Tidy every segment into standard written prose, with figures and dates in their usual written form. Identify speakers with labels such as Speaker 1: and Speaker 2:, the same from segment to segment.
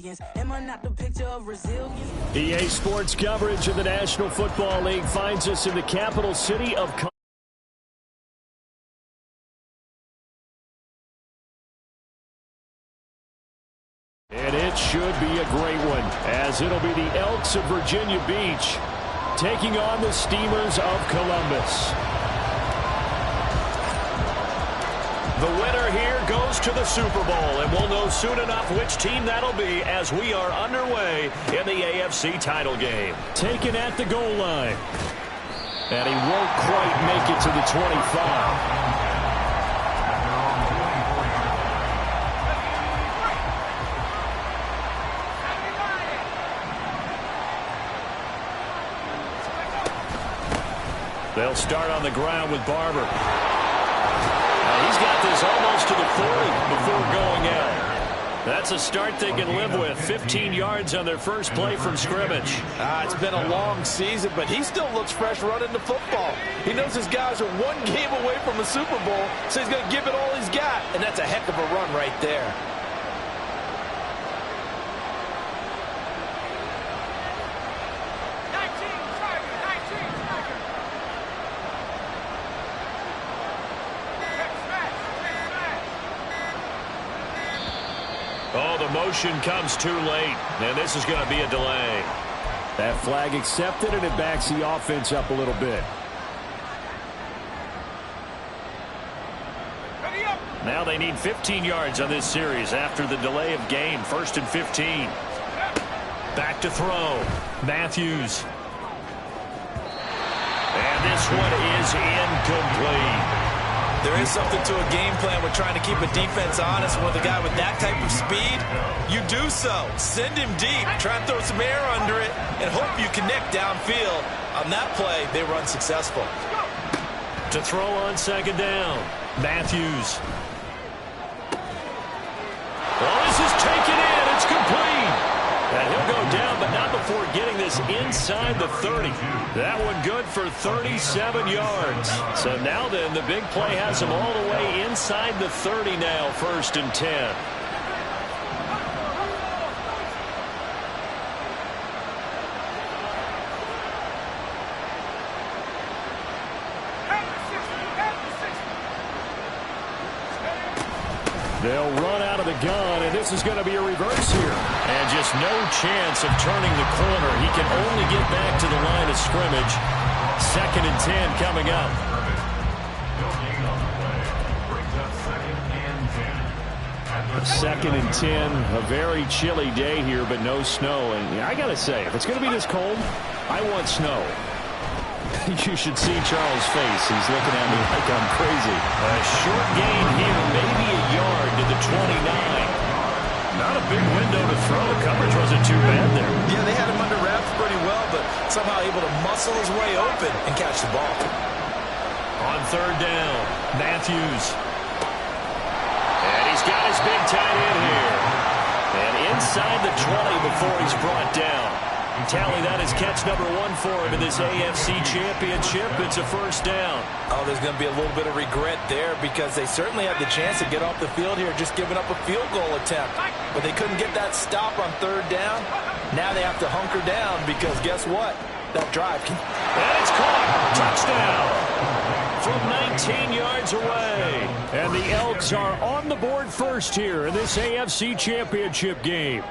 Speaker 1: millions. Am I not the picture of resilience?
Speaker 2: EA Sports coverage of the National Football League finds us in the capital city of and it should be a great one, as it'll be the Elks of Virginia Beach taking on the Steamers of Columbus. The winner here goes to the Super Bowl, and we'll know soon enough which team that'll be as we are underway in the AFC title game. Taken at the goal line. And he won't quite make it to the 25. They'll start on the ground with Barber. He's got this almost to the 40 before going out. That's a start they can live with. 15 yards on their first play from scrimmage.
Speaker 3: It's been a long season, but he still looks fresh running the football. He knows his guys are one game away from a Super Bowl, so he's going to give it all he's got. And that's a heck of a run right there.
Speaker 2: Oh, the motion comes too late, and this is going to be a delay. That flag accepted, and it backs the offense up a little bit. Now they need 15 yards on this series after the delay of game. 1st and 15. Back to throw. Matthews. And this one is incomplete.
Speaker 3: There is something to a game plan with trying to keep a defense honest. With a guy with that type of speed, you do so. Send him deep. Try and throw some air under it and hope you connect downfield. On that play, they were unsuccessful.
Speaker 2: To throw on 2nd down. Matthews. Well, this is taken in. It's complete. And he'll go down, but not before getting this inside the 30. That one good for 37 yards. So now then, the big play has him all the way inside the 30 now, 1st and 10. They'll run out of the gun, and this is going to be a reverse here. And just no chance of turning the corner. He can only get back to the line of scrimmage. 2nd and 10 coming up. 2nd and 10, a very chilly day here, but no snow. And I got to say, if it's going to be this cold, I want snow. You should see Charles' face. He's looking at me like I'm crazy. A short gain here, maybe a yard to the 29. Not a big window to throw. Coverage wasn't too bad there.
Speaker 3: Yeah, they had him under wraps pretty well, but somehow able to muscle his way open and catch the ball.
Speaker 2: On 3rd down, Matthews. And he's got his big tight end here. And inside the 20 before he's brought down. Tally that is catch number 1 for him in this AFC Championship. It's a 1st down.
Speaker 3: Oh, there's going to be a little bit of regret there because they certainly had the chance to get off the field here, just giving up a field goal attempt. But they couldn't get that stop on 3rd down. Now they have to hunker down because guess what? That drive can...
Speaker 2: And it's caught. Touchdown. From 19 yards away. And the Elks are on the board first here in this AFC Championship game.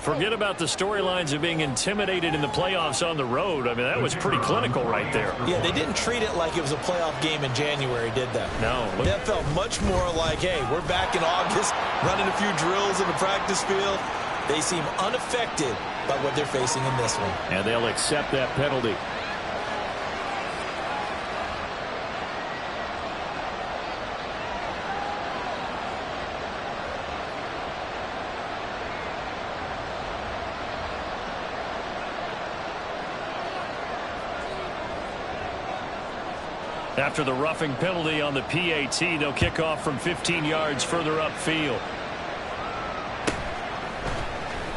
Speaker 2: Forget about the storylines of being intimidated in the playoffs on the road. I mean, that was pretty clinical right there.
Speaker 3: Yeah, they didn't treat it like it was a playoff game in January, did they?
Speaker 2: No.
Speaker 3: That felt much more like, hey, we're back in August, running a few drills in the practice field. They seem unaffected by what they're facing in this one.
Speaker 2: And they'll accept that penalty. After the roughing penalty on the PAT, they'll kick off from 15 yards further upfield.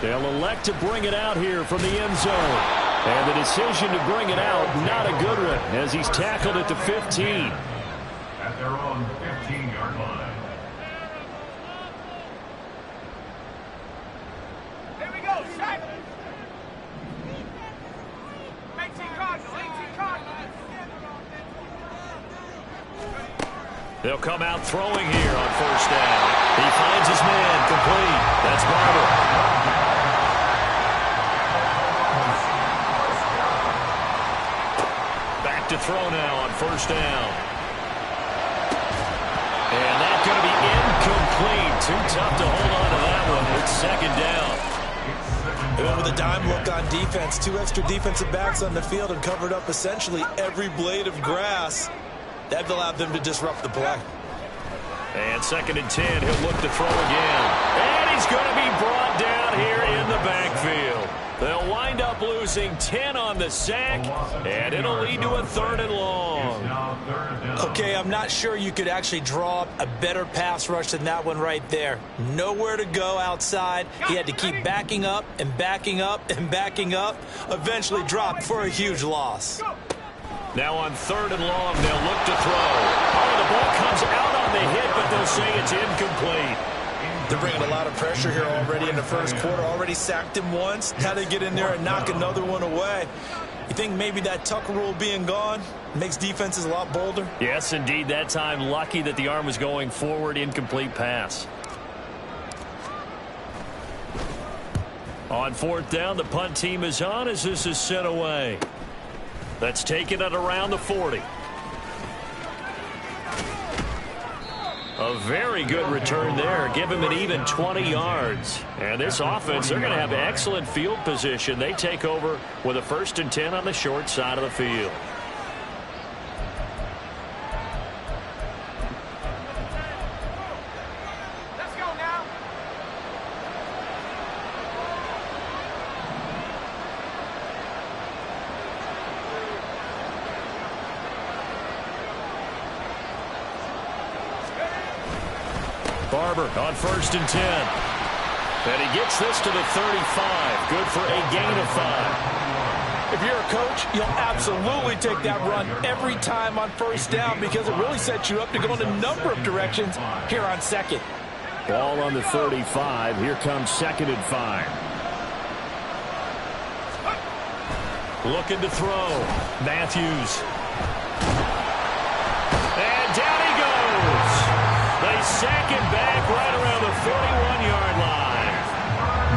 Speaker 2: They'll elect to bring it out here from the end zone. And the decision to bring it out, not a good one, as he's tackled at the 15.
Speaker 4: At their own 15-yard line.
Speaker 2: They'll come out throwing here on first down. He finds his man complete. That's Barber. Back to throw now on first down. And that's going to be incomplete. Too tough to hold on to that one. It's second down.
Speaker 3: They went with a dime look on defense. 2 extra defensive backs on the field and covered up essentially every blade of grass. That allowed them to disrupt the play.
Speaker 2: And second and 10, he'll look to throw again. And he's going to be brought down here in the backfield. They'll wind up losing 10 on the sack, and it'll lead to a 3rd and long.
Speaker 3: Okay, I'm not sure you could actually draw up a better pass rush than that one right there. Nowhere to go outside. He had to keep backing up and backing up and backing up. Eventually dropped for a huge loss.
Speaker 2: Now on 3rd and long, they'll look to throw. Oh, the ball comes out on the hit, but they'll say it's incomplete.
Speaker 3: They're bringing a lot of pressure here already in the first quarter. Already sacked him once. Now they get in there and knock another one away. You think maybe that Tucker rule being gone makes defenses a lot bolder?
Speaker 2: Yes, indeed. That time, lucky that the arm was going forward. Incomplete pass. On 4th down, the punt team is on as this is sent away. That's taken at around the 40. A very good return there. Give him an even 20 yards. And this offense, they're going to have excellent field position. They take over with a 1st and 10 on the short side of the field.
Speaker 1: Let's go now.
Speaker 2: Barber on 1st and 10. And he gets this to the 35. Good for a gain of 5.
Speaker 3: If you're a coach, you'll absolutely take that run every time on 1st down because it really sets you up to go in a number of directions here on 2nd.
Speaker 2: Ball on the 35. Here comes 2nd and 5. Looking to throw. Matthews. And down he goes. They sack him back right around the 41-yard line.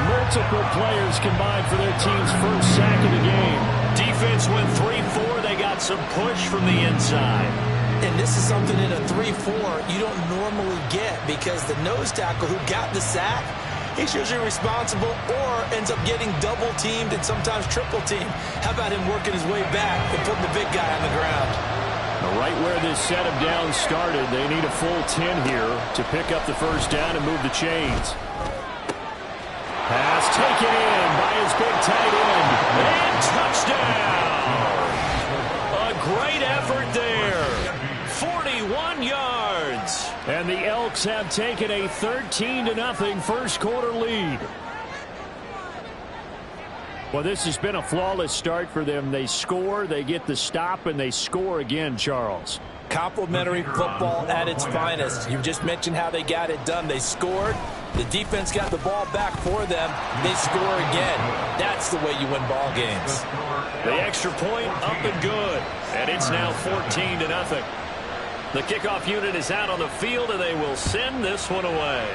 Speaker 2: Multiple players combined for their team's first sack of the game. Defense went 3-4. They got some push from the inside.
Speaker 3: And this is something in a 3-4 you don't normally get because the nose tackle who got the sack, he's usually responsible or ends up getting double-teamed and sometimes triple-teamed. How about him working his way back and putting the big guy on the ground?
Speaker 2: Right where this set of downs started, they need a full 10 here to pick up the 1st down and move the chains. Pass taken in by his big tight end. And touchdown! A great effort there. 41 yards. And the Elks have taken a 13-0 first quarter lead. Well, this has been a flawless start for them. They score, they get the stop, and they score again, Charles.
Speaker 3: Complimentary football at its finest. You just mentioned how they got it done. They scored. The defense got the ball back for them. They score again. That's the way you win ball games.
Speaker 2: The extra point up and good. And it's now 14-0. The kickoff unit is out on the field, and they will send this one away.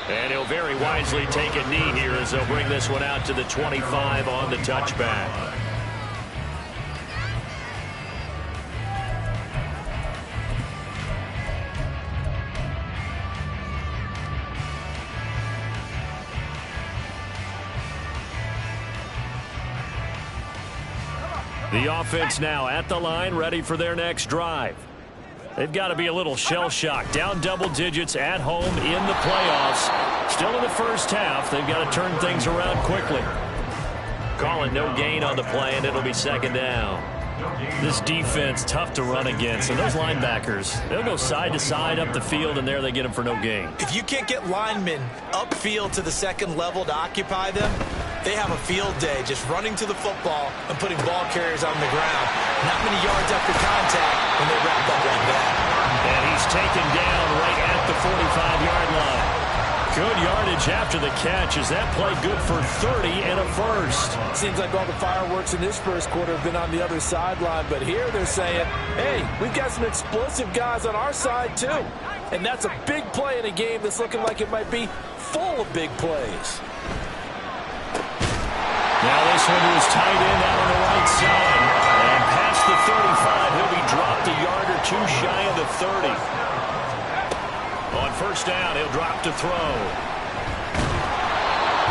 Speaker 2: And he'll very wisely take a knee here as they'll bring this one out to the 25 on the touchback. The offense now at the line, ready for their next drive. They've got to be a little shell-shocked. Down double digits at home in the playoffs. Still in the first half. They've got to turn things around quickly. Call it no gain on the play, and it'll be 2nd down. This defense, tough to run against. And those linebackers, they'll go side to side up the field, and there they get them for no gain.
Speaker 3: If you can't get linemen upfield to the 2nd level to occupy them, they have a field day just running to the football and putting ball carriers on the ground. Not many yards after contact when they wrap up like that.
Speaker 2: And he's taken down right at the 45-yard line. Good yardage yardage after the catch. Is that play good for 30 and a first?
Speaker 3: Seems like all the fireworks in this first quarter have been on the other sideline, but here they're saying, hey, we've got some explosive guys on our side too. And that's a big play in a game that's looking like it might be full of big plays.
Speaker 2: Now this one was tight end out on the right side. And past the 35, he'll be dropped a yard or two shy of the 30. On first down, he'll drop to throw.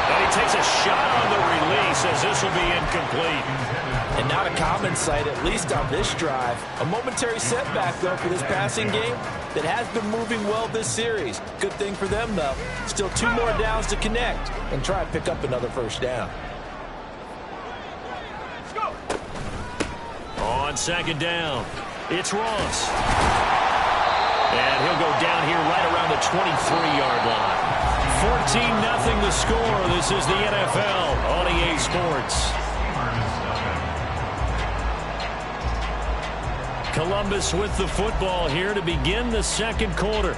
Speaker 2: And he takes a shot on the release as this will be incomplete.
Speaker 3: And not a common sight, at least on this drive. A momentary setback, though, for this passing game that has been moving well this series. Good thing for them, though. Still 2 more downs to connect and try and pick up another first down.
Speaker 2: On second down, it's Ross. And he'll go down here right around the 23-yard line. 14-0 the score. This is the NFL on EA Sports. Columbus with the football here to begin the second quarter,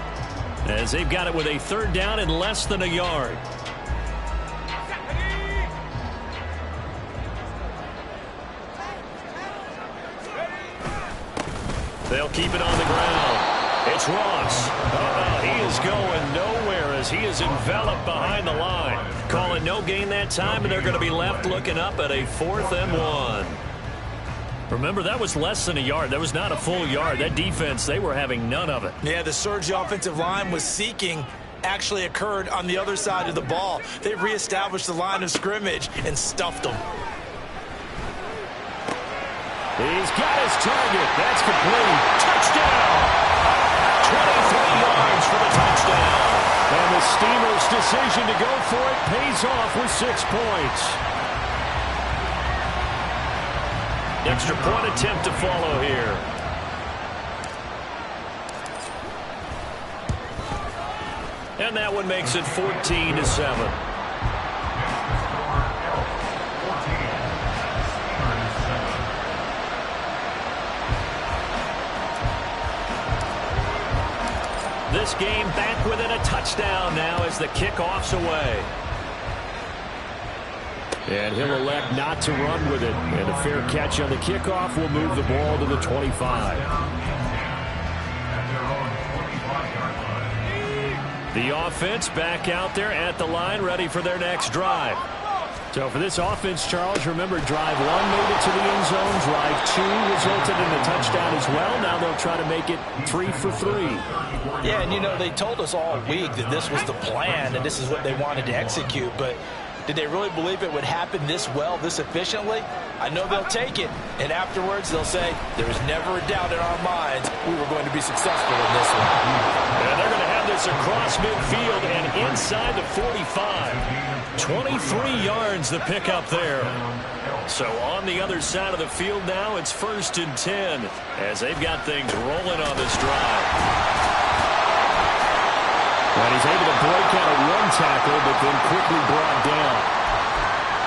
Speaker 2: as they've got it with a third down and less than a yard. They'll keep it on the ground. It's Ross. He is going nowhere as he is enveloped behind the line. Calling no gain that time, and they're going to be left looking up at a 4th and 1. Remember, that was less than a yard. That was not a full yard. That defense, they were having none of it.
Speaker 3: Yeah, the surge the offensive line was seeking actually occurred on the other side of the ball. They reestablished the line of scrimmage and stuffed them.
Speaker 2: He's got his target. That's complete. Touchdown! 23 yards for the touchdown. And the Steelers' decision to go for it pays off with 6 points. Extra point attempt to follow here. And that one makes it 14-7. This game back within a touchdown now as the kickoff's away. And he'll elect not to run with it. And a fair catch on the kickoff will move the ball to the 25. The offense back out there at the line, ready for their next drive. So for this offense, Charles, remember, drive 1 made it to the end zone. Drive 2 resulted in a touchdown as well. Now they'll try to make it 3 for 3.
Speaker 3: Yeah, and you know, they told us all week that this was the plan and this is what they wanted to execute, but did they really believe it would happen this well, this efficiently? I know they'll take it, and afterwards they'll say, there was never a doubt in our minds we were going to be successful in this one.
Speaker 2: And they're going to have this across midfield and inside the 45. 23 yards to pick up there. So on the other side of the field now, it's 1st and 10 as they've got things rolling on this drive. And he's able to break out of 1 tackle, but then quickly brought down.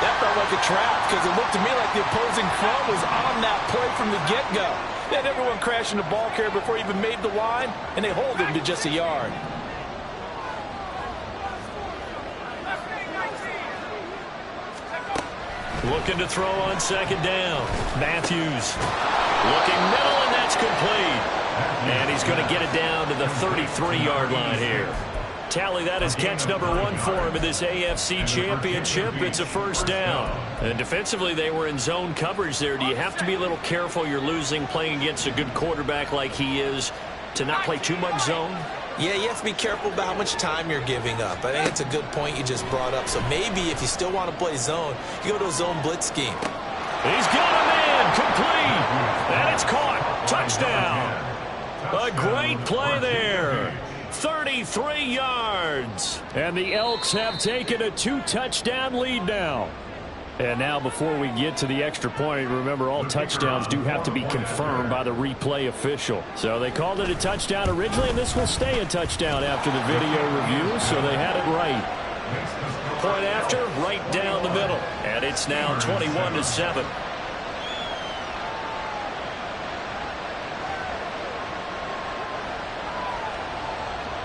Speaker 3: That felt like a trap because it looked to me like the opposing front was on that play from the get-go. They had everyone crashing the ball carrier before he even made the line, and they hold him to just a yard.
Speaker 2: Looking to throw on second down. Matthews looking middle, and that's complete. And he's going to get it down to the 33-yard line here. Tally that as catch number 1 for him in this AFC Championship. It's a first down. And defensively, they were in zone coverage there. Do you have to be a little careful? You're losing playing against a good quarterback like he is to not play too much zone?
Speaker 3: Yeah, you have to be careful about how much time you're giving up. I think it's a good point you just brought up. So maybe if you still want to play zone, you go to a zone blitz scheme.
Speaker 2: He's got a man, complete. And it's caught. Touchdown. A great play there. 33 yards. And the Elks have taken a 2-touchdown lead now. And now before we get to the extra point, remember all touchdowns do have to be confirmed by the replay official. So they called it a touchdown originally, and this will stay a touchdown after the video review, so they had it right. Point after, right down the middle. And it's now 21-7.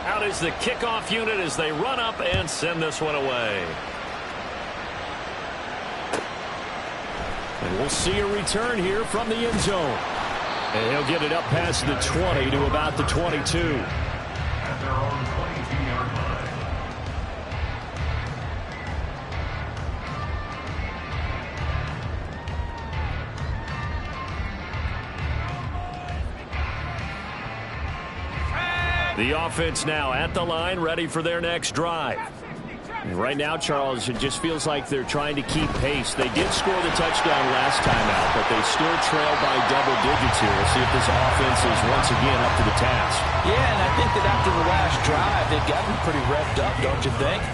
Speaker 2: Out is the kickoff unit as they run up and send this one away. And we'll see a return here from the end zone. And he'll get it up past the 20 to about the 22.
Speaker 4: At their own 22-yard line.
Speaker 2: The offense now at the line, ready for their next drive. And right now, Charles, it just feels like they're trying to keep pace. They did score the touchdown last time out, but they still trail by double digits here. We'll see if this offense is once again up to the task.
Speaker 3: Yeah, and I think that after the last drive, they've gotten pretty revved up, don't you think?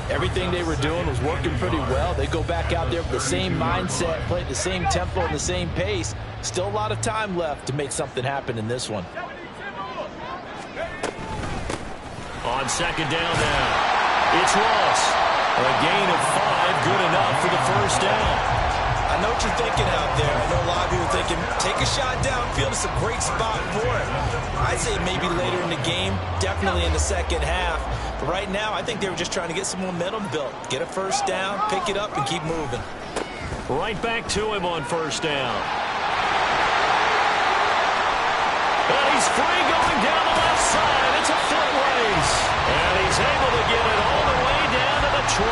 Speaker 3: Everything they were doing was working pretty well. They go back out there with the same mindset, play at the same tempo and the same pace. Still a lot of time left to make something happen in this one.
Speaker 2: On second down now, it's Ross. A gain of 5, good enough for the first down.
Speaker 3: I know what you're thinking out there. I know a lot of you are thinking, take a shot downfield. It's a great spot for it. I'd say maybe later in the game, definitely in the second half. But right now, I think they were just trying to get some momentum built. Get a first down, pick it up, and keep moving.
Speaker 2: Right back to him on first down. And he's free going down the left side. It's a foot race. And he's able to get it all the way down to the 20.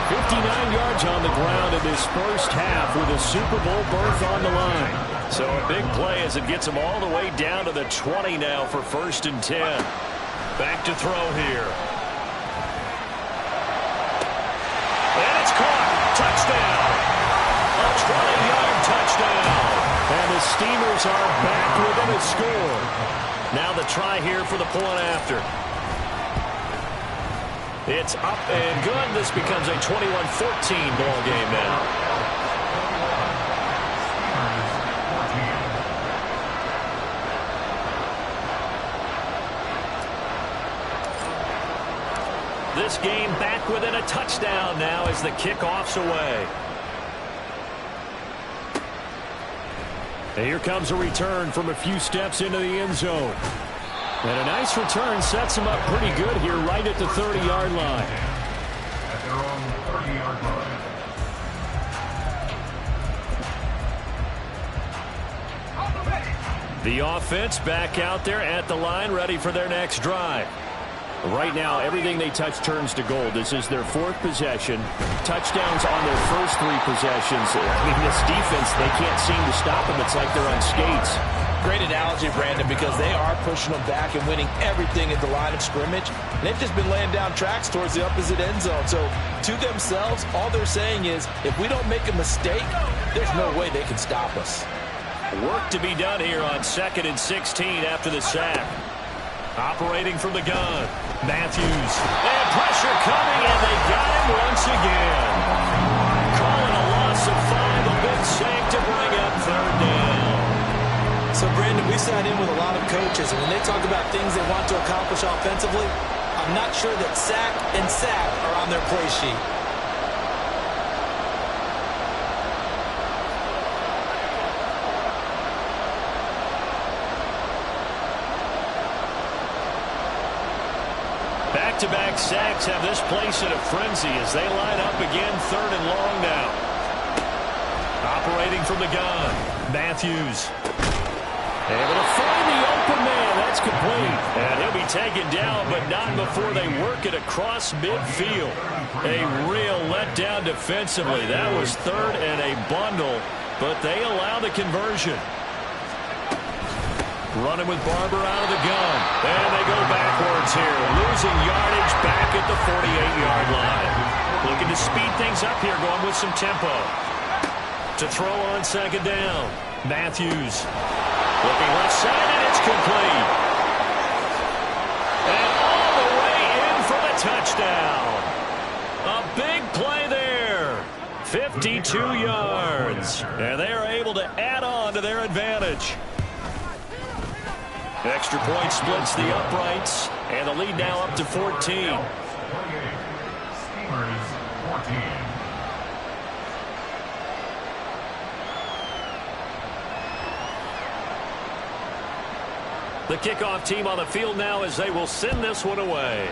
Speaker 2: 59 yards on the ground in this first half with a Super Bowl berth on the line. So a big play as it gets him all the way down to the 20 now for 1st and 10. Back to throw here. And it's caught. Touchdown. A 20-yard touchdown. And the Steelers are back within a score. Now the try here for the point after. It's up and good. This becomes a 21-14 ball game now. This game back within a touchdown now as the kickoff's away. And here comes a return from a few steps into the end zone. And a nice return sets him up pretty good here right at the 30-yard line.
Speaker 4: At their own 30-yard line.
Speaker 2: The offense back out there at the line, ready for their next drive. Right now, everything they touch turns to gold. This is their 4th possession. Touchdowns on their first 3 possessions. I mean, this defense, they can't seem to stop them. It's like they're on skates.
Speaker 3: Great analogy, Brandon, because they are pushing them back and winning everything at the line of scrimmage. They've just been laying down tracks towards the opposite end zone. So to themselves, all they're saying is, if we don't make a mistake, there's no way they can stop us.
Speaker 2: Work to be done here on 2nd and 16 after the sack. Operating from the gun, Matthews. And pressure coming, and they got him once again. Calling a loss of 5, a big sack to bring up 3rd down.
Speaker 3: So, Brandon, we sat in with a lot of coaches, and when they talk about things they want to accomplish offensively, I'm not sure that sack and sack are on their play sheet.
Speaker 2: Back-to-back sacks have this place in a frenzy as they line up again 3rd and long now. Operating from the gun, Matthews. Able to find the open man. That's complete. And he'll be taken down, but not before they work it across midfield. A real letdown defensively. That was 3rd and a bundle, but they allow the conversion. Running with Barber out of the gun. And they go backwards here. Losing yardage back at the 48-yard line. Looking to speed things up here, going with some tempo. To throw on 2nd down. Matthews. Looking left side, and it's complete. And all the way in for the touchdown. A big play there. 52 yards. And they are able to add on to their advantage. Extra point splits the uprights, and the lead now up to 14.
Speaker 4: 28. Steelers 14.
Speaker 2: The kickoff team on the field now as they will send this one away.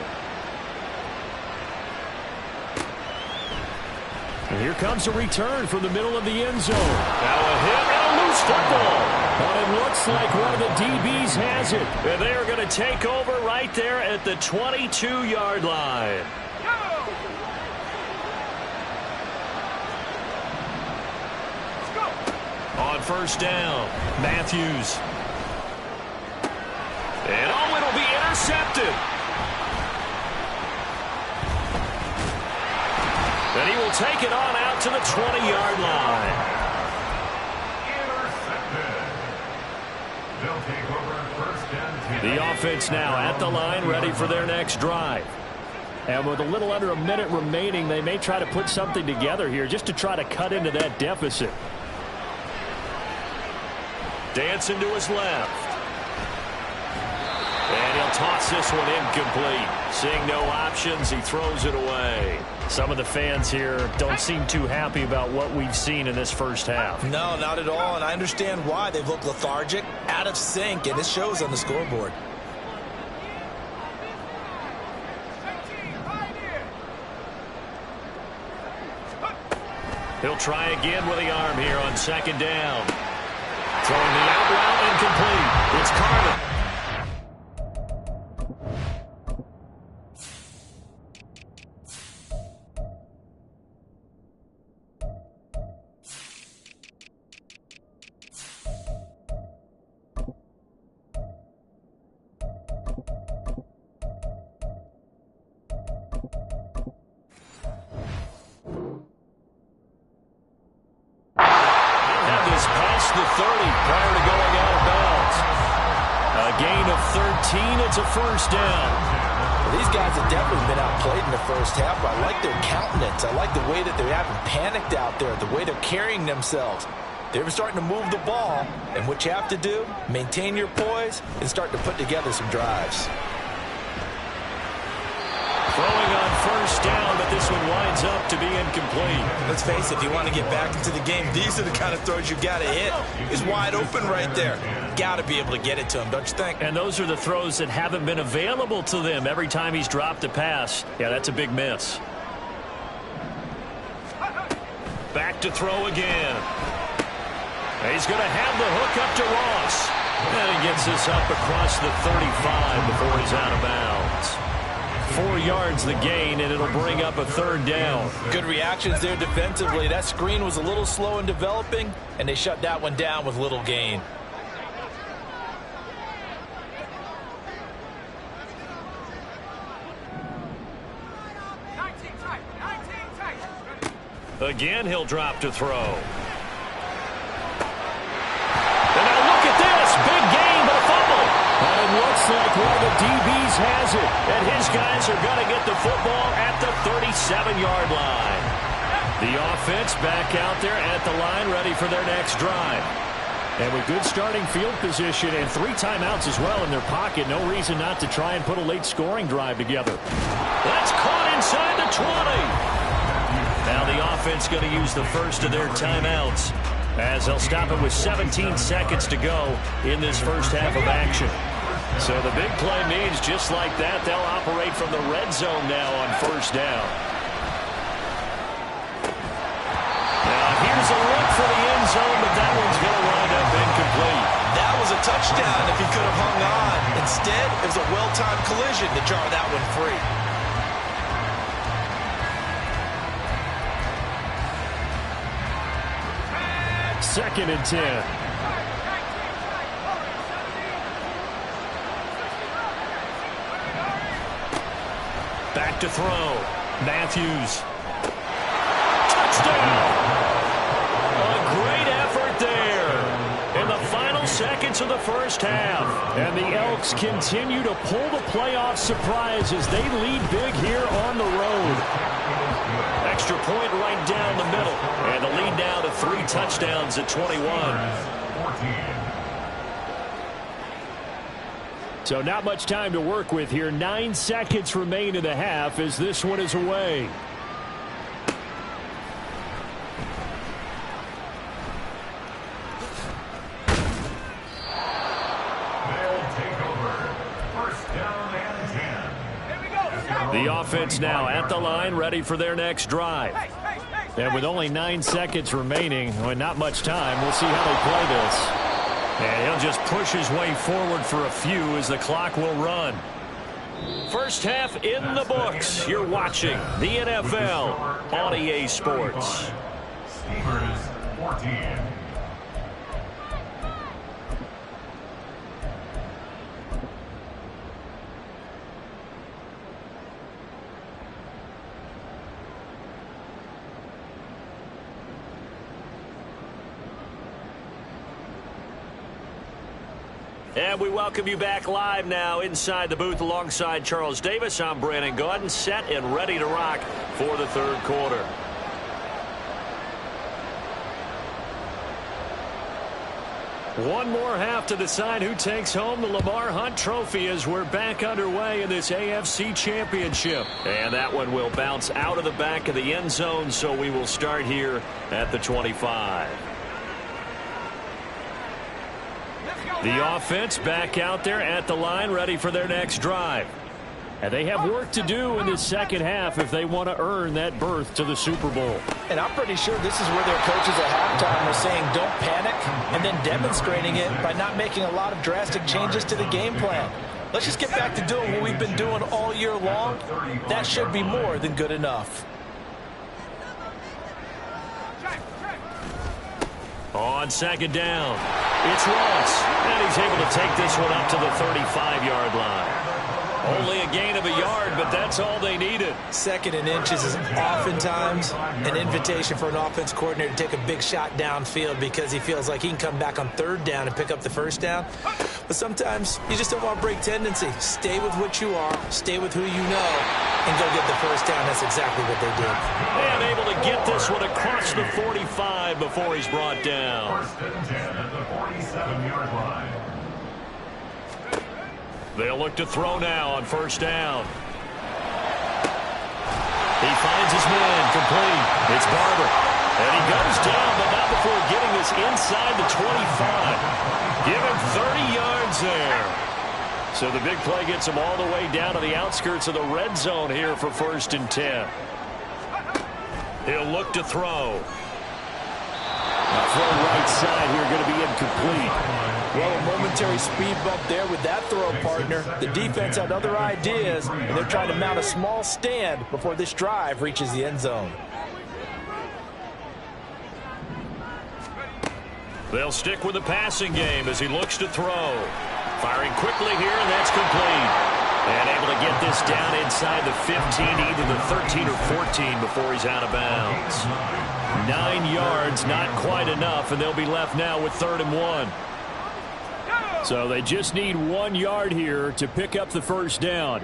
Speaker 2: And here comes a return from the middle of the end zone. Now a hit and a loose football. But it looks like one of the DBs has it. And they are going to take over right there at the 22-yard line. On first down, Matthews. And oh, it'll be intercepted. And he will take it on out to the 20-yard line.
Speaker 4: Intercepted. They'll take over first and 10.
Speaker 2: The offense now at the line, ready for their next drive. And with a little under a minute remaining, they may try to put something together here just to try to cut into that deficit. Dancing to his left. And he'll toss this one incomplete. Seeing no options, he throws it away. Some of the fans here don't seem too happy about what we've seen in this first half.
Speaker 3: No, not at all, and I understand why. They've looked lethargic, out of sync, and it shows on the scoreboard.
Speaker 2: He'll try again with the arm here on second down. Throwing the out route incomplete. It's Carter. The 30 prior to going out of bounds. A gain of 13. It's a first down.
Speaker 3: Well, these guys have definitely been outplayed in the first half. I like their countenance. I like the way that they haven't panicked out there, the way they're carrying themselves. They're starting to move the ball, and what you have to do, maintain your poise and start to put together some drives.
Speaker 2: Throwing on first down, but this one winds up to be incomplete.
Speaker 3: Let's face it, if you want to get back into the game, these are the kind of throws you got to hit. It's wide open right there. Got to be able to get it to him, don't you think?
Speaker 2: And those are the throws that haven't been available to them every time he's dropped a pass. Yeah, that's a big miss. Back to throw again. He's going to have the hook up to Ross. And he gets this up across the 35 before he's out of bounds. 4 yards the gain, and it'll bring up a third down.
Speaker 3: Good reactions there defensively. That screen was a little slow in developing, and they shut that one down with little gain.
Speaker 2: Again, he'll drop to throw. And now look at this. Big gain, but a fumble. And it looks like one of the DBs has it. And his guys are going to get the football at the 37-yard line. The offense back out there at the line, ready for their next drive. And with good starting field position and 3 timeouts as well in their pocket, no reason not to try and put a late scoring drive together. That's caught inside the 20. Now the offense going to use the first of their timeouts as they'll stop it with 17 seconds to go in this first half of action. So the big play means just like that, they'll operate from the red zone now on first down. Now here's a look for the end zone, but that one's going to wind up incomplete.
Speaker 3: That was a touchdown if he could have hung on. Instead, it was a well-timed collision to jar that one free.
Speaker 2: Second and 10. Back to throw. Matthews. Touchdown! A great effort there in the final seconds of the first half. And the Elks continue to pull the playoff surprise as they lead big here on the road. Extra point right down the middle. And the lead now to 3 touchdowns at 21. So not much time to work with here. 9 seconds remain in the half as this one is away.
Speaker 4: They'll take
Speaker 2: The offense now at the line, ready for their next drive. And with only 9 seconds remaining, and not much time, we'll see how they play this. And he'll just push his way forward for a few as the clock will run. First half in the books. You're watching the NFL on EA Sports.
Speaker 4: Steelers 14.
Speaker 2: And we welcome you back live now inside the booth alongside Charles Davis. I'm Brandon Gaudin, set and ready to rock for the third quarter. One more half to decide who takes home the Lamar Hunt Trophy as we're back underway in this AFC Championship. And that one will bounce out of the back of the end zone, so we will start here at the 25. The offense back out there at the line, ready for their next drive. And they have work to do in this second half if they want to earn that berth to the Super Bowl.
Speaker 3: And I'm pretty sure this is where their coaches at halftime are saying don't panic, and then demonstrating it by not making a lot of drastic changes to the game plan. Let's just get back to doing what we've been doing all year long. That should be more than good enough.
Speaker 2: On second down, it's Ross, and he's able to take this one up to the 35-yard line. Only a gain of a yard, but that's all they needed.
Speaker 3: Second and inches is oftentimes an invitation for an offense coordinator to take a big shot downfield because he feels like he can come back on third down and pick up the first down. But sometimes you just don't want to break tendency. Stay with what you are, stay with who you know, and go get the first down. That's exactly what they did.
Speaker 2: And able to get this one across the 45 before he's brought down.
Speaker 4: First and 10 at the 47-yard line.
Speaker 2: They'll look to throw now on first down. He finds his man, complete. It's Barber. And he goes down, but not before getting this inside the 25. Give him 30 yards there. So the big play gets him all the way down to the outskirts of the red zone here for first and 10. He'll look to throw. Throw right side here, going to be incomplete.
Speaker 3: Well, a momentary speed bump there with that throw, partner. The defense had other ideas, and they're trying to mount a small stand before this drive reaches the end zone.
Speaker 2: They'll stick with the passing game as he looks to throw. Firing quickly here, and that's complete. And able to get this down inside the 15, either the 13 or 14 before he's out of bounds. 9 yards, not quite enough, and they'll be left now with 3rd and 1. So they just need 1 yard here to pick up the first down.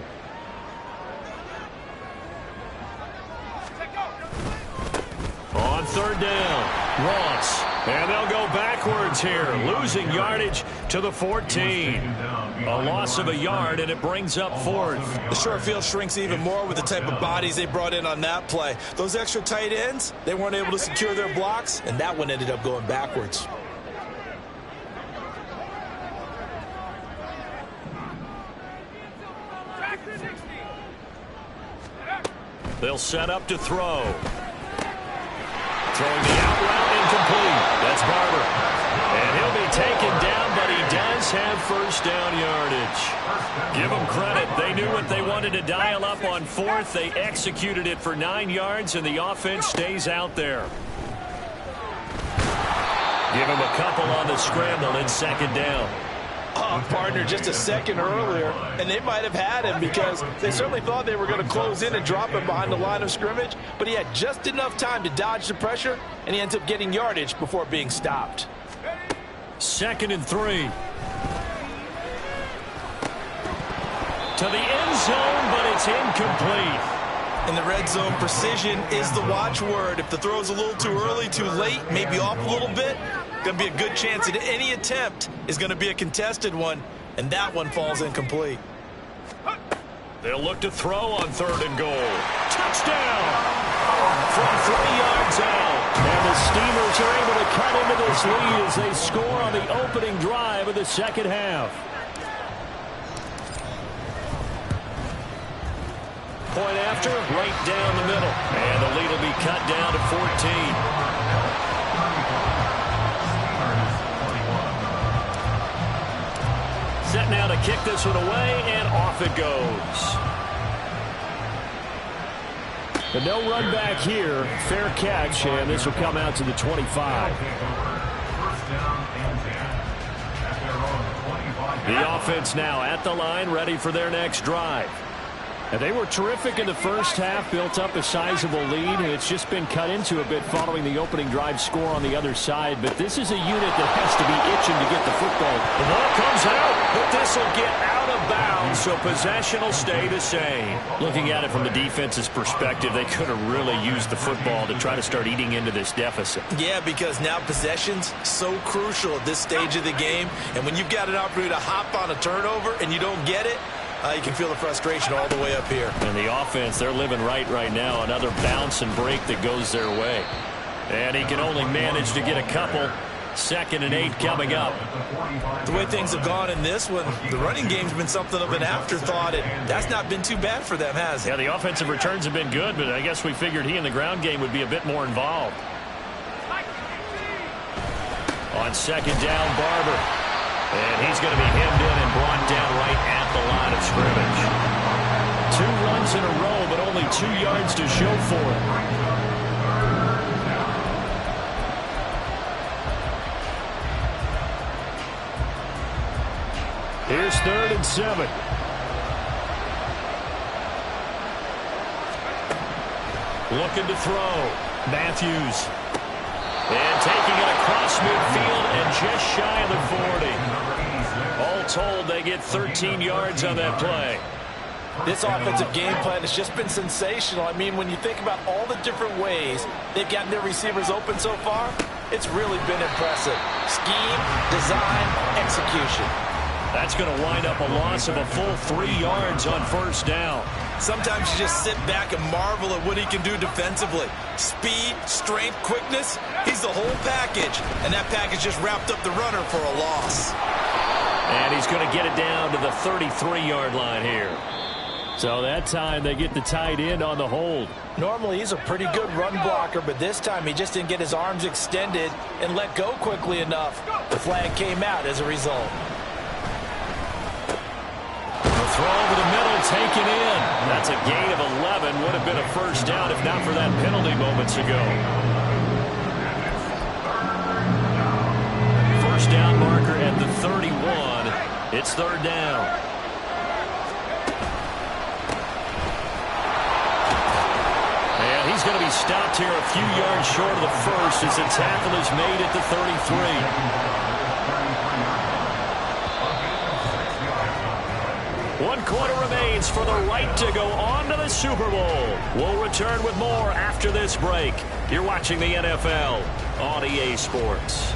Speaker 2: On 3rd down, Ross. And they'll go backwards here, losing yardage to the 14. A loss of a yard, and it brings up 4th.
Speaker 3: The short field shrinks even more with the type of bodies they brought in on that play. Those extra tight ends, they weren't able to secure their blocks, and that one ended up going backwards.
Speaker 2: They'll set up to throw. Throwing the out route, incomplete. That's Barber. And he'll be taken down, but he does have first down yardage. Give them credit. They knew what they wanted to dial up on 4th. They executed it for 9 yards, and the offense stays out there. Give him a couple on the scramble in 2nd down.
Speaker 3: Partner, just a second earlier, and they might have had him because they certainly thought they were going to close in and drop him behind the line of scrimmage, but he had just enough time to dodge the pressure, and he ends up getting yardage before being stopped.
Speaker 2: 2nd and 3. To the end zone, but it's incomplete.
Speaker 3: In the red zone, precision is the watchword. If the throw's a little too early, too late, maybe off a little bit, going to be a good chance that any attempt is going to be a contested one, and that one falls incomplete.
Speaker 2: They'll look to throw on 3rd and goal. Touchdown! From 3 yards out. And the Steelers are able to cut into this lead as they score on the opening drive of the second half. point after, right down the middle. And the lead will be cut down to 14. Set now to kick this one away, and off it goes. But no run back here. Fair catch, and this will come out to the 25. The offense now at the line, ready for their next drive. And they were terrific in the first half, built up a sizable lead, and it's just been cut into a bit following the opening drive score on the other side. But this is a unit that has to be itching to get the football. The ball comes out, but this will get out of bounds, so possession will stay the same. Looking at it from the defense's perspective, they could have really used the football to try to start eating into this deficit.
Speaker 3: Yeah, because now possession's so crucial at this stage of the game, and when you've got an opportunity to hop on a turnover and you don't get it, you can feel the frustration all the way up here.
Speaker 2: And the offense, they're living right now. Another bounce and break that goes their way. And he can only manage to get a couple. 2nd and 8 coming up.
Speaker 3: The way things have gone in this one, the running game's been something of an afterthought, and that's not been too bad for them, has it?
Speaker 2: Yeah, the offensive returns have been good, but I guess we figured he in the ground game would be a bit more involved. On 2nd down, Barber. And he's going to be hemmed in and brought down right at the line of scrimmage. 2 runs in a row, but only 2 yards to show for it. Here's 3rd and 7. Looking to throw. Matthews. And taking it across midfield and just shy of the 40. All told, they get 13 yards on that play.
Speaker 3: This offensive game plan has just been sensational. I mean, when you think about all the different ways they've gotten their receivers open so far, it's really been impressive. Scheme, design, execution.
Speaker 2: That's going to wind up a loss of a full 3 yards on 1st down.
Speaker 3: Sometimes you just sit back and marvel at what he can do defensively. Speed, strength, quickness, he's the whole package. And that package just wrapped up the runner for a loss.
Speaker 2: And he's going to get it down to the 33-yard line here. So that time they get the tight end on the hold.
Speaker 3: Normally he's a pretty good run blocker, but this time he just didn't get his arms extended and let go quickly enough. The flag came out as a result.
Speaker 2: Throw over the middle, taken in. That's a gain of 11. Would have been a 1st down if not for that penalty moments ago. 1st down marker at the 31. It's 3rd down. And he's going to be stopped here a few yards short of the 1st as the tackle is made at the 33. 1 quarter remains for the right to go on to the Super Bowl. We'll return with more after this break. You're watching the NFL on EA Sports.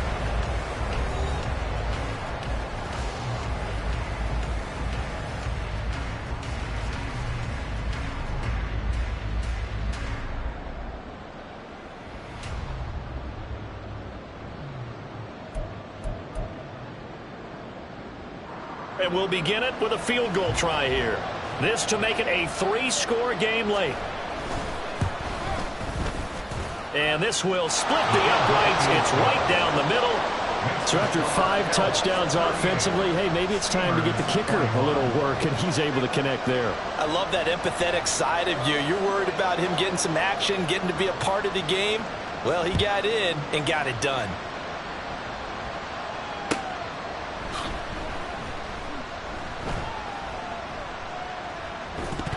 Speaker 2: And we'll begin it with a field goal try here. This to make it a 3-score game late. And this will split the uprights. It's right down the middle. So after 5 touchdowns offensively, hey, maybe it's time to get the kicker a little work, and he's able to connect there.
Speaker 3: I love that empathetic side of you. You're worried about him getting some action, getting to be a part of the game. Well, he got in and got it done.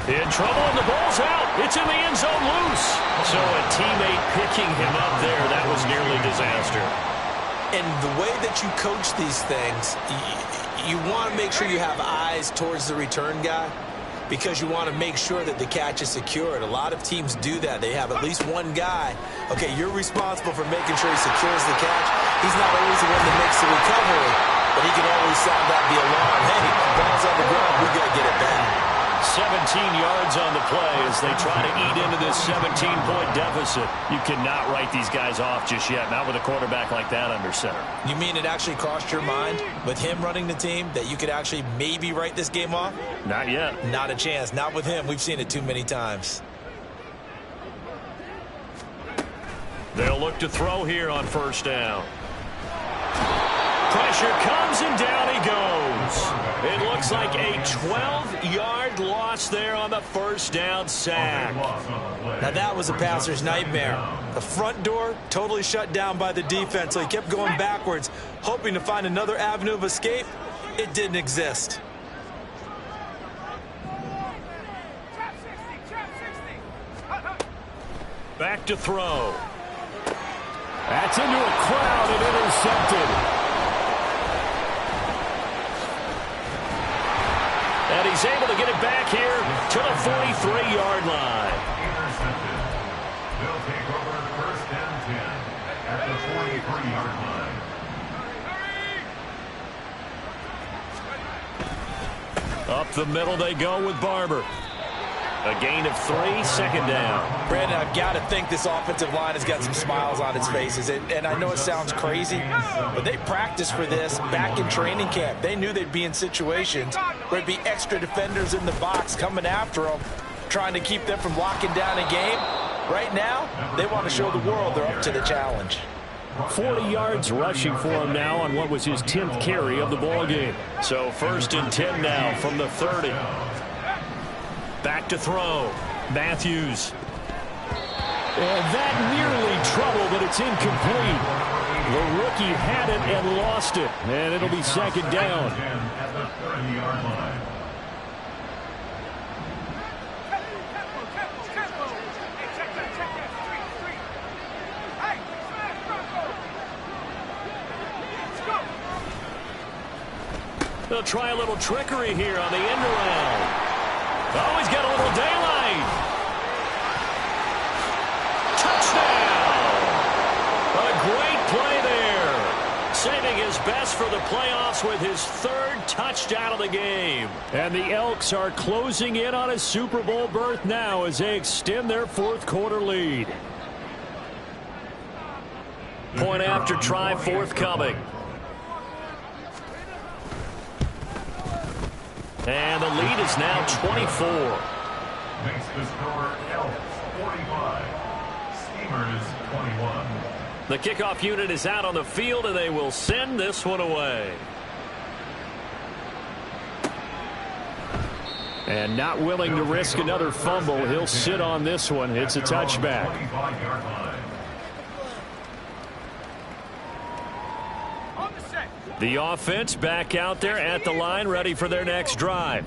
Speaker 2: In trouble, and the ball's out. It's in the end zone loose. So a teammate picking him up there, that was nearly disaster.
Speaker 3: And the way that you coach these things, you want to make sure you have eyes towards the return guy because you want to make sure that the catch is secured. A lot of teams do that. They have at least one guy. Okay, you're responsible for making sure he secures the catch. He's not always the one that makes the recovery, but he can always sound out the alarm. Hey, ball's on the ground. We got to get it back.
Speaker 2: 17 yards on the play as they try to eat into this 17-point deficit. You cannot write these guys off just yet, not with a quarterback like that under center.
Speaker 3: You mean it actually crossed your mind with him running the team that you could actually maybe write this game off?
Speaker 2: Not yet.
Speaker 3: Not a chance. Not with him. We've seen it too many times.
Speaker 2: They'll look to throw here on first down. Pressure comes and down he goes. It looks like a 12-yard loss there on the first down sack.
Speaker 3: Now that was a passer's nightmare. The front door totally shut down by the defense, so he kept going backwards, hoping to find another avenue of escape. It didn't exist.
Speaker 2: Back to throw. That's into a crowd and intercepted. And he's able to get it back here to the 43-yard line.
Speaker 4: Intercepted. They'll take over first and 10 at the 43-yard line.
Speaker 2: Up the middle they go with Barber. A gain of 3, second down.
Speaker 3: Brandon, I've got to think this offensive line has got some smiles on its faces. And I know it sounds crazy, but they practiced for this back in training camp. They knew they'd be in situations where there'd be extra defenders in the box coming after them, trying to keep them from locking down a game. Right now, they want to show the world they're up to the challenge.
Speaker 2: 40 yards rushing for him now on what was his 10th carry of the ball game. So first and 10 now from the 30. Back to throw. Matthews. And that nearly trouble, but it's incomplete. The rookie had it and lost it. And it'll be second down.
Speaker 4: At the 30-yard line.
Speaker 2: They'll try a little trickery here on the end around. Oh, he's got a little daylight. Touchdown! A great play there. Saving his best for the playoffs with his 3rd touchdown of the game. And the Elks are closing in on a Super Bowl berth now as they extend their 4th quarter lead. Point after try forthcoming. And the lead is now 24.
Speaker 4: Makes the score Elks 45. Steamers 21.
Speaker 2: The kickoff unit is out on the field, and they will send this one away. And not willing to risk another fumble, he'll sit on this one. It's a touchback.
Speaker 4: 25-yard line.
Speaker 2: The offense back out there at the line, ready for their next drive.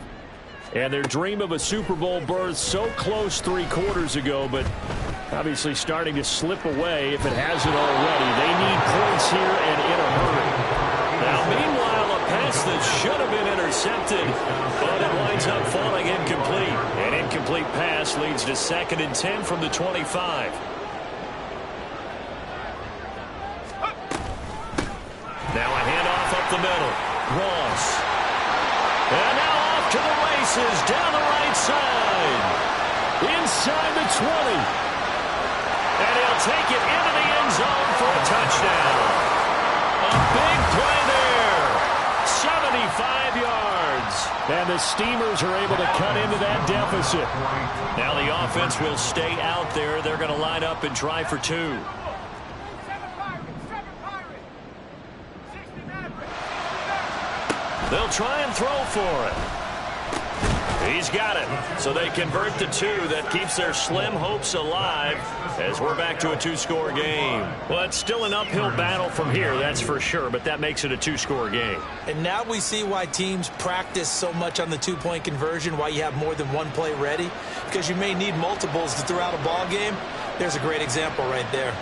Speaker 2: And their dream of a Super Bowl berth so close 3 quarters ago, but obviously starting to slip away if it hasn't already. They need points here and in a hurry. Now, meanwhile, a pass that should have been intercepted, but it winds up falling incomplete. An incomplete pass leads to 2nd and 10 from the 25. Now a handoff up the middle. Ross. And now off to the races down the right side. Inside the 20. And he'll take it into the end zone for a touchdown. A big play there. 75 yards. And the Steamers are able to cut into that deficit. Now the offense will stay out there. They're going to line up and try for 2. They'll try and throw for it. He's got it. So they convert the 2. That keeps their slim hopes alive as we're back to a 2-score game. Well, it's still an uphill battle from here, that's for sure, but that makes it a 2-score game.
Speaker 3: And now we see why teams practice so much on the 2-point conversion, why you have more than one play ready, because you may need multiples to throw out a ball game. There's a great example right there.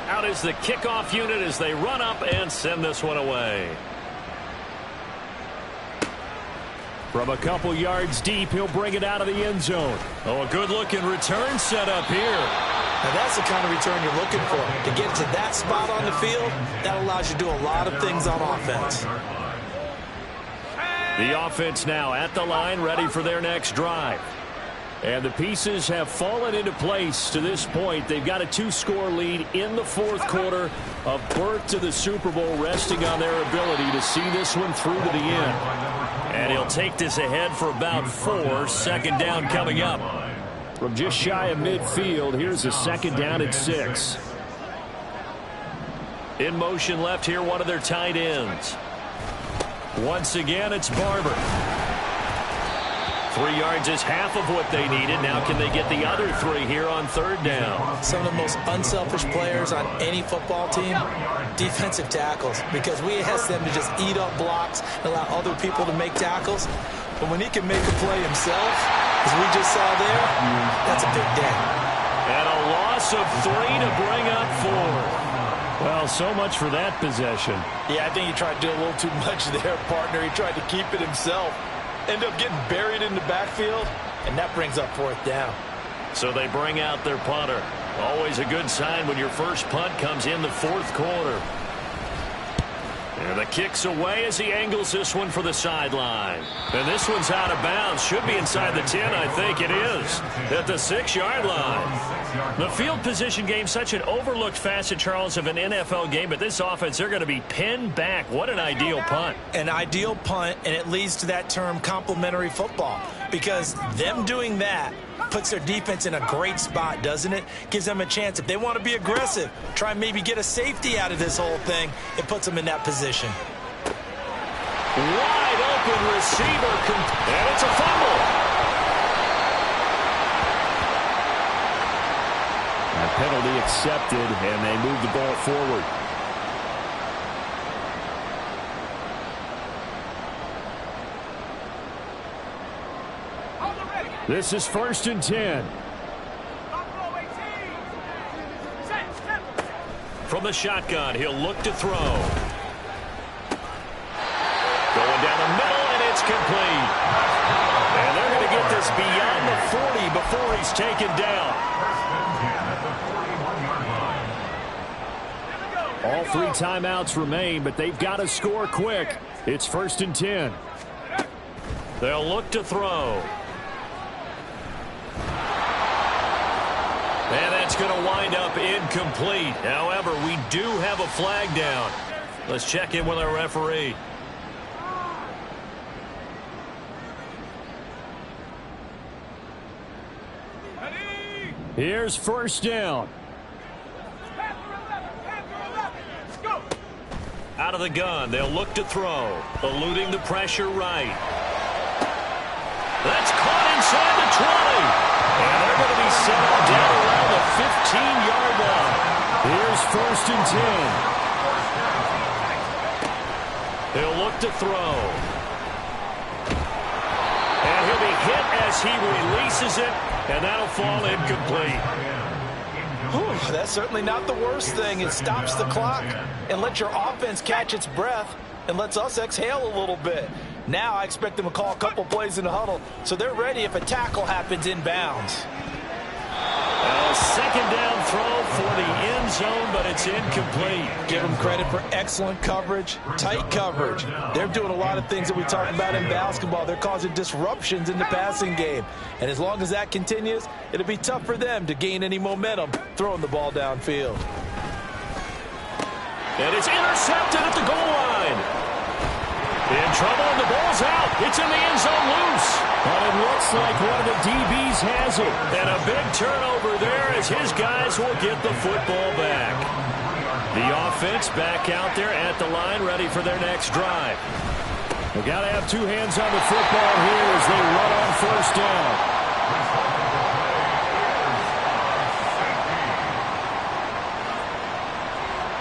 Speaker 2: Out is the kickoff unit as they run up and send this one away. From a couple yards deep, he'll bring it out of the end zone. Oh, a good-looking return set up here.
Speaker 3: Now that's the kind of return you're looking for. To get to that spot on the field, that allows you to do a lot of things on offense.
Speaker 2: The offense now at the line, ready for their next drive. And the pieces have fallen into place to this point. They've got a 2-score lead in the fourth quarter. A berth to the Super Bowl resting on their ability to see this one through to the end. And he'll take this ahead for about 4. Second down coming up. From just shy of midfield, here's a second down at 6. In motion left here, one of their tight ends. Once again, it's Barber. 3 yards is half of what they needed. Now can they get the other 3 here on third down?
Speaker 3: Some of the most unselfish players on any football team, defensive tackles, because we ask them to just eat up blocks and allow other people to make tackles. But when he can make a play himself, as we just saw there, that's a big day.
Speaker 2: And a loss of 3 to bring up 4. Well, so much for that possession.
Speaker 3: Yeah, I think he tried to do a little too much there, partner. He tried to keep it himself. End up getting buried in the backfield, and that brings up fourth down.
Speaker 2: So they bring out their punter. Always a good sign when your first punt comes in the fourth quarter. And the kick's away as he angles this one for the sideline. And this one's out of bounds. Should be inside the 10, I think it is. At the 6-yard line. The field position game, such an overlooked facet, Charles, of an NFL game. But this offense, they're going to be pinned back. What an ideal punt.
Speaker 3: An ideal punt, and it leads to that term complementary football. Because them doing that puts their defense in a great spot, doesn't it? Gives them a chance. If they want to be aggressive, try and maybe get a safety out of this whole thing, it puts them in that position.
Speaker 2: Wide open receiver, and it's a fumble. A penalty accepted, and they move the ball forward. This is 1st and 10. From the shotgun, he'll look to throw. Going down the middle, and it's complete. And they're going to get this beyond the 40 before he's taken down. All 3 timeouts remain, but they've got to score quick. It's 1st and 10. They'll look to throw. And that's going to wind up incomplete. However, we do have a flag down. Let's check in with our referee. Here's 1st down. Out of the gun, they'll look to throw. Eluding the pressure right. That's caught inside the 20. And they're going to be settled down around the 15-yard line. Here's 1st and 10. He'll look to throw. And he'll be hit as he releases it, and that'll fall incomplete.
Speaker 3: Whew, that's certainly not the worst thing. It stops the clock and lets your offense catch its breath and lets us exhale a little bit. Now I expect them to call a couple plays in the huddle, so they're ready if a tackle happens inbounds.
Speaker 2: A second down throw for the end zone, but it's incomplete.
Speaker 3: Give them credit for excellent coverage, tight coverage. They're doing a lot of things that we talk about in basketball. They're causing disruptions in the passing game. And as long as that continues, it'll be tough for them to gain any momentum throwing the ball downfield.
Speaker 2: And it's intercepted at the goal line. In trouble, and the ball's out. It's in the end zone loose. But it looks like one of the DBs has it. And a big turnover there as his guys will get the football back. The offense back out there at the line, ready for their next drive. They've got to have 2 hands on the football here as they run on 1st down.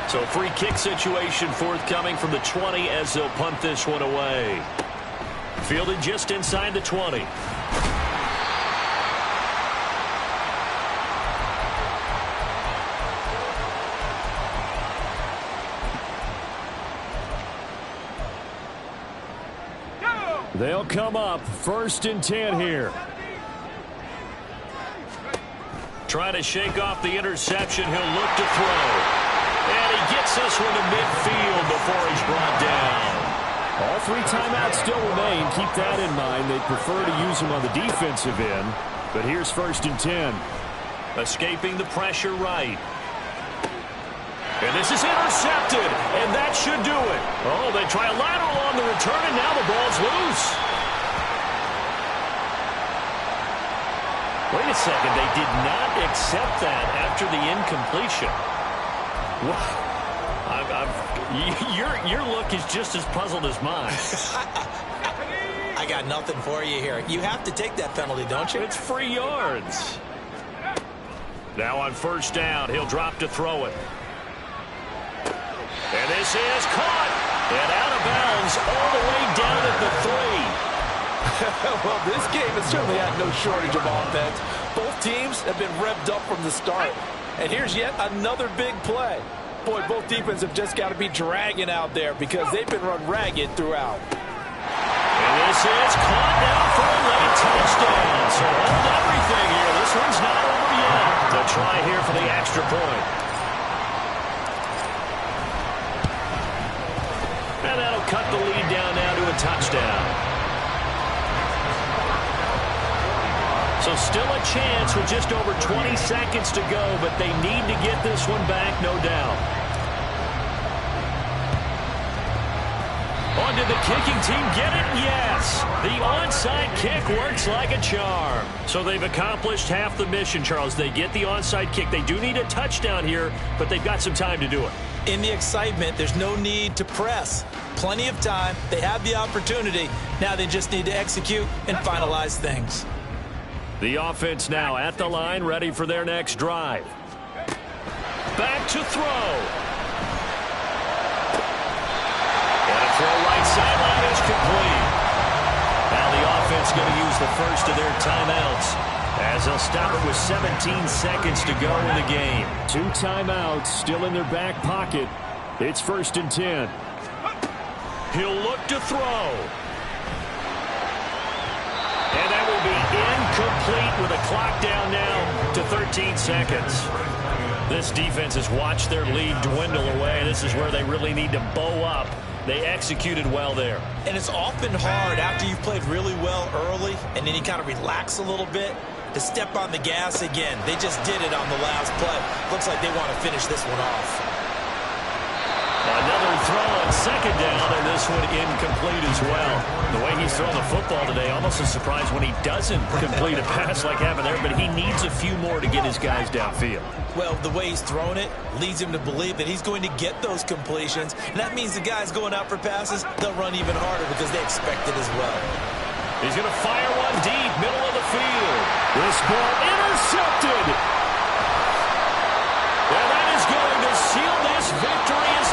Speaker 2: So free kick situation forthcoming from the 20 as they'll punt this one away. Fielded just inside the 20. They'll come up 1st and 10 here. Trying to shake off the interception. He'll look to throw. And he gets this one to midfield before he's brought down.
Speaker 5: All 3 timeouts still remain. Keep that in mind. They prefer to use them on the defensive end. But here's 1st and 10.
Speaker 2: Escaping the pressure right. And this is intercepted. And that should do it. Oh, they try a lateral on the return, and now the ball's loose. Wait a second. They did not accept that after the incompletion. Your look is just as puzzled as mine.
Speaker 3: I got nothing for you here. You have to take that penalty, don't you?
Speaker 2: It's free yards. Now on 1st down, he'll drop to throw it. And this is caught. And out of bounds all the way down at the 3.
Speaker 6: Well, this game has certainly had no shortage of offense. Both teams have been revved up from the start. And here's yet another big play. Boy, both defenses have just got to be dragging out there because they've been run ragged throughout.
Speaker 2: And this is caught now for a late touchdown. So hold everything here. This one's not over yet. The try here for the extra point. And that'll cut the lead down now to a touchdown. So still a chance with just over 20 seconds to go, but they need to get this one back, no doubt. On to the kicking team. Get it? Yes. The onside kick works like a charm. So they've accomplished half the mission, Charles. They get the onside kick. They do need a touchdown here, but they've got some time to do it.
Speaker 3: In the excitement, there's no need to press. Plenty of time. They have the opportunity. Now they just need to execute and finalize things.
Speaker 2: The offense now at the line, ready for their next drive. Back to throw. And a throw right sideline is complete. Now the offense going to use the first of their timeouts as they'll stop it with 17 seconds to go in the game.
Speaker 5: 2 timeouts still in their back pocket. It's 1st and 10.
Speaker 2: He'll look to throw. And that will be incomplete with a clock down now to 13 seconds. This defense has watched their lead dwindle away. This is where they really need to bow up. They executed well there.
Speaker 3: And it's often hard after you've played really well early and then you kind of relax a little bit to step on the gas again. They just did it on the last play. Looks like they want to finish this one off.
Speaker 2: Another throw on 2nd down, and this one incomplete as well. The way he's throwing the football today, almost a surprise when he doesn't complete a pass like happened there, but he needs a few more to get his guys downfield.
Speaker 3: Well, the way he's thrown it leads him to believe that he's going to get those completions, and that means the guys going out for passes, they'll run even harder because they expect it as well.
Speaker 2: He's going to fire one deep, middle of the field. This ball intercepted. And that is going to seal this victory as